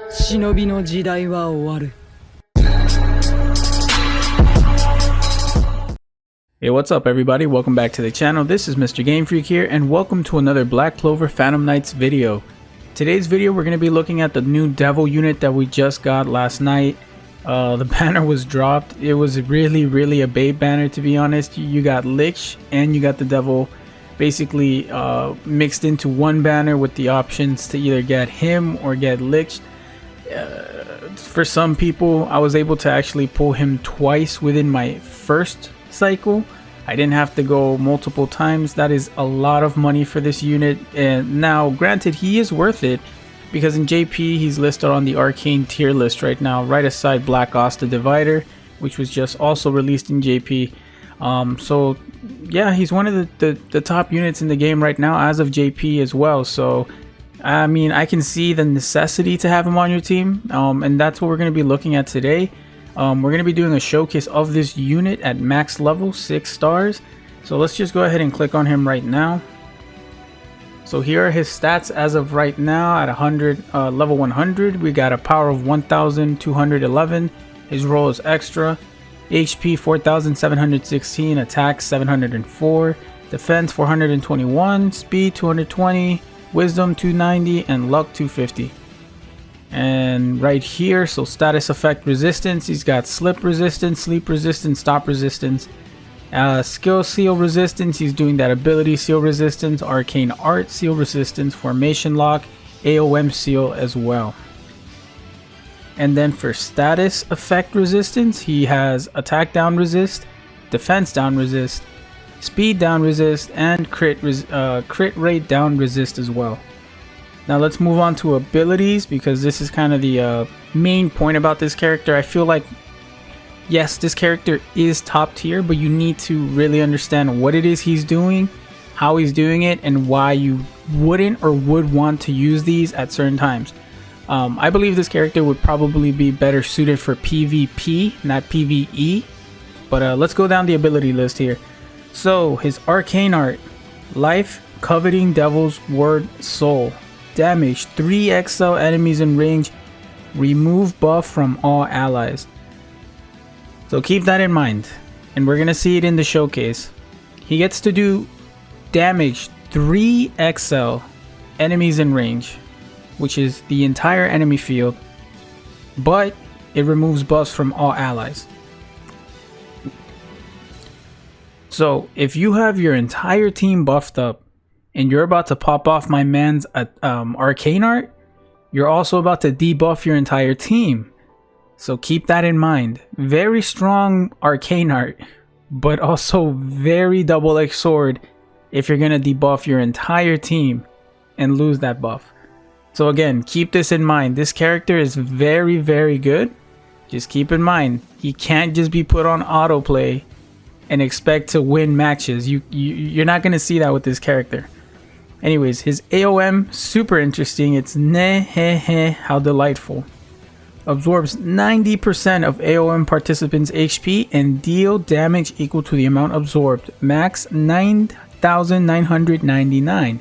忍びの時代は終わる。 Hey, what's up everybody? Welcome back to the channel. This is Mr. Gamephreak here, and welcome to another Black Clover Phantom Knights video. Today's video we're going to be looking at the new devil unit that we just got last night. The banner was dropped. It was really a bait banner, to be honest. You got Lich and you got the devil basically mixed into one banner with the options to either get him or get Lich. For some people, I was able to actually pull him twice within my first cycle. I didn't have to go multiple times. That is a lot of money for this unit, and now granted he is worth it because in JP he's listed on the arcane tier list right now, right aside Black Ops the Divider, which was just also released in JP. So yeah, he's one of the top units in the game right now as of JP as well. So I mean, I can see the necessity to have him on your team, and that's what we're going to be looking at today. We're going to be doing a showcase of this unit at max level, 6 stars. So let's just go ahead and click on him right now. So here are his stats as of right now at 100, level 100. We got a power of 1211. His roll is extra. HP 4716, attack 704, defense 421, speed 220, wisdom 290, and luck 250. And right here, so status effect resistance, he's got slip resistance, sleep resistance, stop resistance, skill seal resistance, he's doing that ability seal resistance, arcane art seal resistance, formation lock, AOM seal as well. And then for status effect resistance, he has attack down resist, defense down resist, speed down resist, and crit rate down resist as well. Now let's move on to abilities, because this is kind of the main point about this character. I feel like, yes, this character is top tier, but you need to really understand what it is he's doing, how he's doing it, and why you wouldn't or would want to use these at certain times. I believe this character would probably be better suited for PvP, not PvE. But let's go down the ability list here. So his arcane art: life, coveting, devil's word, soul. Damage 3xl enemies in range, remove buff from all allies. So keep that in mind, and we're gonna see it in the showcase. He gets to do damage 3xl enemies in range, which is the entire enemy field, but it removes buffs from all allies. So if you have your entire team buffed up and you're about to pop off my man's arcane art, you're also about to debuff your entire team. So keep that in mind. Very strong arcane art, but also very double-edged sword if you're gonna debuff your entire team and lose that buff. So again, keep this in mind. This character is very good. Just keep in mind, he can't just be put on autoplay and expect to win matches. You're not gonna see that with this character. Anyways, his AOM, super interesting. It's ne-he-he, how delightful. Absorbs 90% of AOM participants' HP and deal damage equal to the amount absorbed. Max 9,999.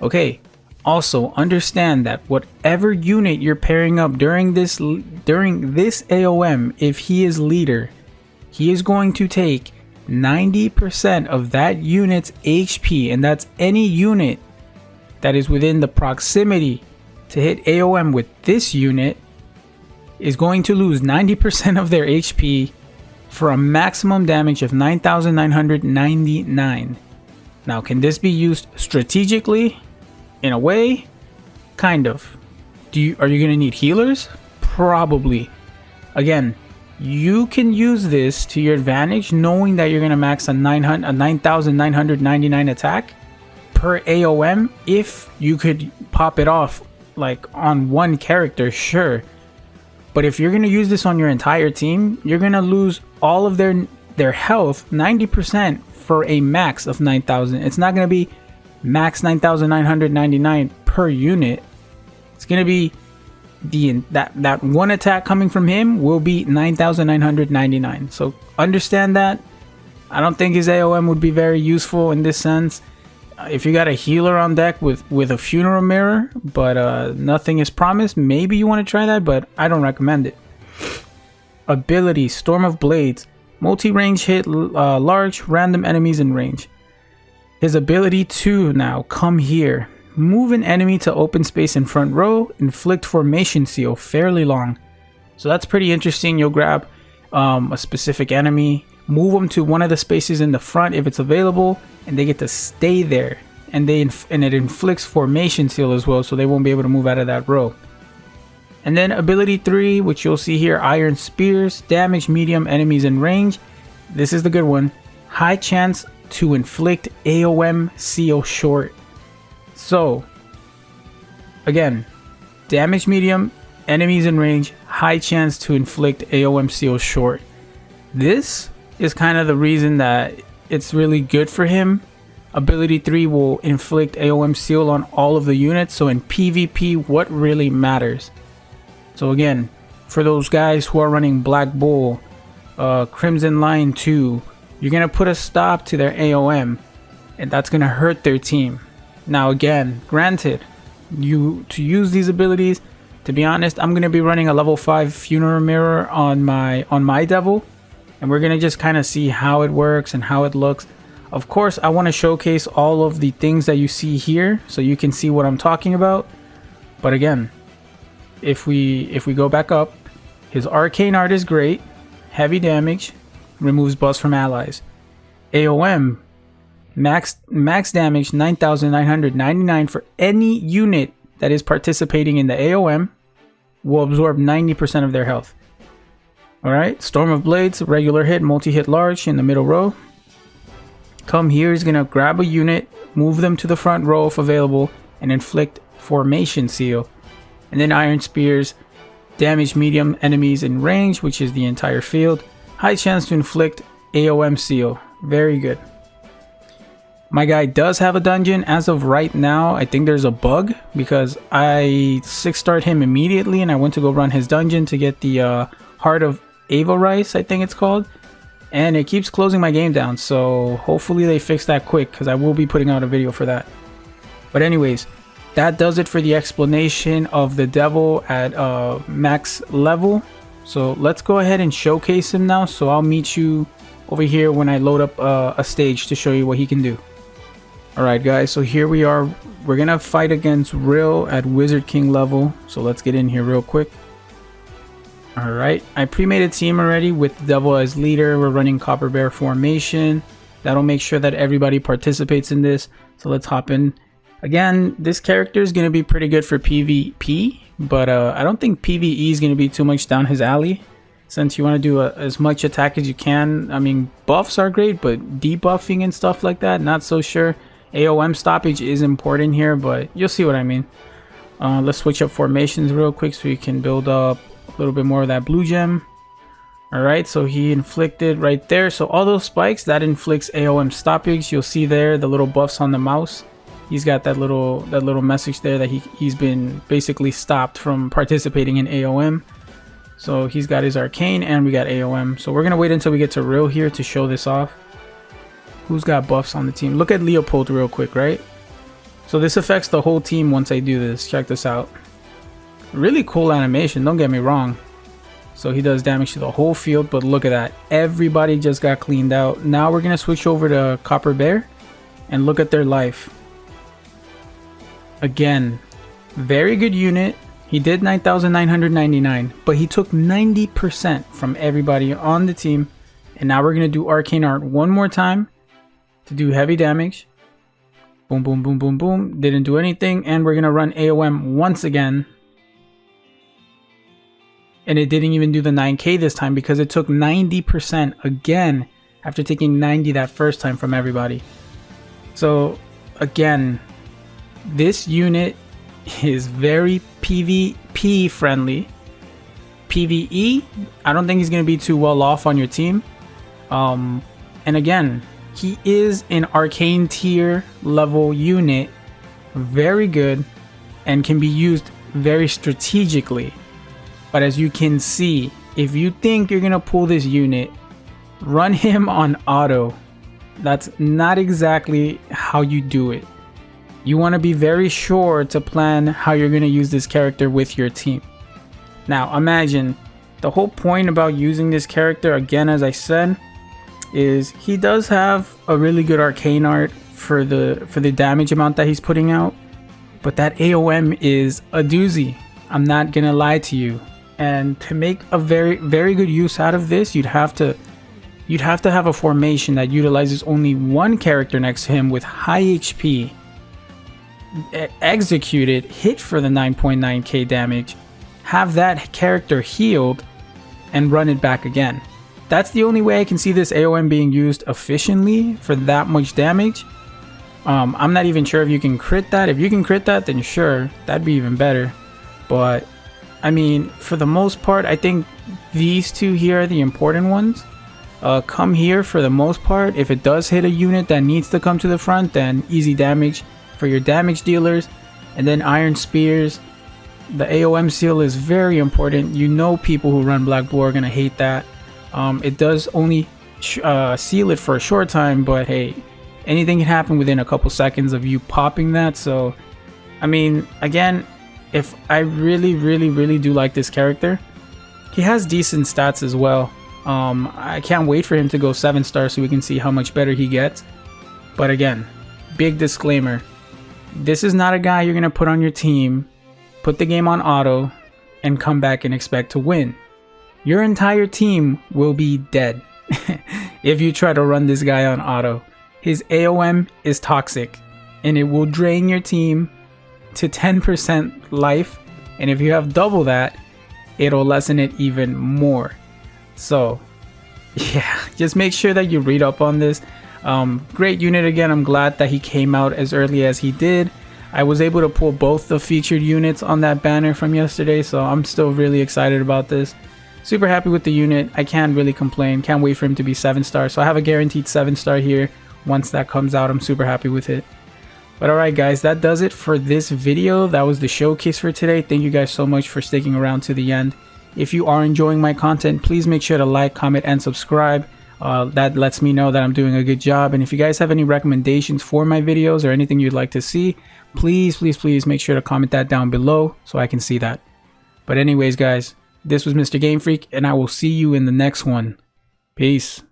Okay, also understand that whatever unit you're pairing up during this AOM, if he is leader, he is going to take 90% of that unit's HP, and that's any unit that is within the proximity to hit AOM with this unit is going to lose 90% of their HP for a maximum damage of 9,999. Now, can this be used strategically? In a way, kind of. Are you going to need healers? Probably. Again, you can use this to your advantage, knowing that you're going to max a 9,999 attack per AOM. If you could pop it off like on one character, sure. But if you're going to use this on your entire team, you're going to lose all of their health, 90%, for a max of 9,000. It's not going to be max 9,999 per unit. It's going to be that one attack coming from him will be 9,999. So understand that. I don't think his AOM would be very useful in this sense. If you got a healer on deck with a funeral mirror, but nothing is promised, maybe you want to try that, but I don't recommend it. Ability, Storm of Blades. Multi-range hit large random enemies in range. His ability 2 now, Come Here. Move an enemy to open space in front row. Inflict formation seal, fairly long. So that's pretty interesting. You'll grab a specific enemy, move them to one of the spaces in the front if it's available, and they get to stay there. And it inflicts formation seal as well, so they won't be able to move out of that row. And then ability 3, which you'll see here, Iron Spears. Damage medium enemies in range. This is the good one. High chance to inflict AOM seal short. So, again, damage medium, enemies in range, high chance to inflict AOM seal short. This is kind of the reason that it's really good for him. Ability 3 will inflict AOM seal on all of the units, so in PvP, what really matters? So again, for those guys who are running Black Bull, Crimson Lion 2, you're going to put a stop to their AOM, and that's going to hurt their team. Now again, granted, to use these abilities, to be honest, I'm going to be running a level 5 funeral mirror on my devil, and we're going to just kind of see how it works and how it looks. Of course, I want to showcase all of the things that you see here so you can see what I'm talking about. But again, if we go back up, his arcane art is great. Heavy damage, removes buffs from allies. AOM, max damage 9,999 for any unit that is participating in the AOM, will absorb 90% of their health. Alright, Storm of Blades, regular hit, multi-hit large in the middle row. Come Here is going to grab a unit, move them to the front row if available, and inflict formation seal. And then Iron Spears, damage medium enemies in range, which is the entire field. High chance to inflict AOM seal. Very good. My guy does have a dungeon as of right now. I think there's a bug because I 6-starred him immediately and I went to go run his dungeon to get the Heart of Avarice, I think it's called. And it keeps closing my game down, so hopefully they fix that quick because I will be putting out a video for that. But anyways, that does it for the explanation of the devil at max level. So let's go ahead and showcase him now. So I'll meet you over here when I load up a stage to show you what he can do. Alright guys, so here we are. We're gonna fight against Rill at Wizard King level. So let's get in here real quick. Alright, I pre-made a team already with Devil as leader. We're running Copper Bear formation. That'll make sure that everybody participates in this. So let's hop in. Again, this character is going to be pretty good for PvP, but I don't think PvE is going to be too much down his alley. Since you want to do as much attack as you can. I mean, buffs are great, but debuffing and stuff like that, not so sure. AOM stoppage is important here, but you'll see what I mean. Let's switch up formations real quick so we can build up a little bit more of that blue gem. Alright, so he inflicted right there. So all those spikes, that inflicts AOM stoppage. You'll see there the little buffs on the mouse. He's got that little message there that he's been basically stopped from participating in AOM. So he's got his arcane and we got AOM. So we're gonna wait until we get to Rill here to show this off. Who's got buffs on the team? Look at Leopold real quick, right? So this affects the whole team once I do this. Check this out. Really cool animation, don't get me wrong. So he does damage to the whole field, but look at that. Everybody just got cleaned out. Now we're gonna switch over to Copper Bear and look at their life. Again, very good unit. He did 9,999, but he took 90% from everybody on the team. And now we're gonna do Arcane Art one more time to do heavy damage. Boom, boom, boom, boom, boom. Didn't do anything. And we're gonna run AOM once again. And it didn't even do the 9k this time because it took 90% again after taking 90 that first time from everybody. So again, this unit is very PvP friendly. PvE, I don't think he's going to be too well off on your team. And again, he is an arcane tier level unit, very good, and can be used very strategically. But as you can see, if you think you're going to pull this unit, run him on auto. That's not exactly how you do it. you want to be very sure to plan how you're going to use this character with your team. Now imagine, the whole point about using this character, again as I said, is he does have a really good arcane art for the damage amount that he's putting out, but that AOM is a doozy. I'm not gonna lie to you. And to make a very good use out of this, you'd have to have a formation that utilizes only one character next to him with high HP, execute it, hit for the 9.9k damage, have that character healed, and run it back again. That's the only way I can see this AOM being used efficiently for that much damage. I'm not even sure if you can crit that. If you can crit that, then sure, that'd be even better. But I mean, for the most part, I think these two here are the important ones. Come here for the most part. If it does hit a unit that needs to come to the front, then easy damage for your damage dealers. And then Iron Spears. The AOM seal is very important. You know, people who run Black Blue are gonna hate that. It does only seal it for a short time, but hey, anything can happen within a couple seconds of you popping that. So I mean, again, if I really do like this character, he has decent stats as well. I can't wait for him to go 7 stars so we can see how much better he gets. But again, big disclaimer, this is not a guy you're gonna put on your team, put the game on auto, and come back and expect to win. Your entire team will be dead if you try to run this guy on auto. His AOM is toxic, and it will drain your team to 10% life, and if you have double that, it'll lessen it even more. So yeah, just make sure that you read up on this. Great unit again. I'm glad that he came out as early as he did. I was able to pull both the featured units on that banner from yesterday, so I'm still really excited about this. Super happy with the unit. I can't really complain. Can't wait for him to be 7 stars. So I have a guaranteed 7 star here. Once that comes out, I'm super happy with it. But alright guys, that does it for this video. That was the showcase for today. Thank you guys so much for sticking around to the end. If you are enjoying my content, please make sure to like, comment, and subscribe. That lets me know that I'm doing a good job. And if you guys have any recommendations for my videos or anything you'd like to see, please make sure to comment that down below so I can see that. But anyways guys, this was Mr. Gamephreak, and I will see you in the next one. Peace.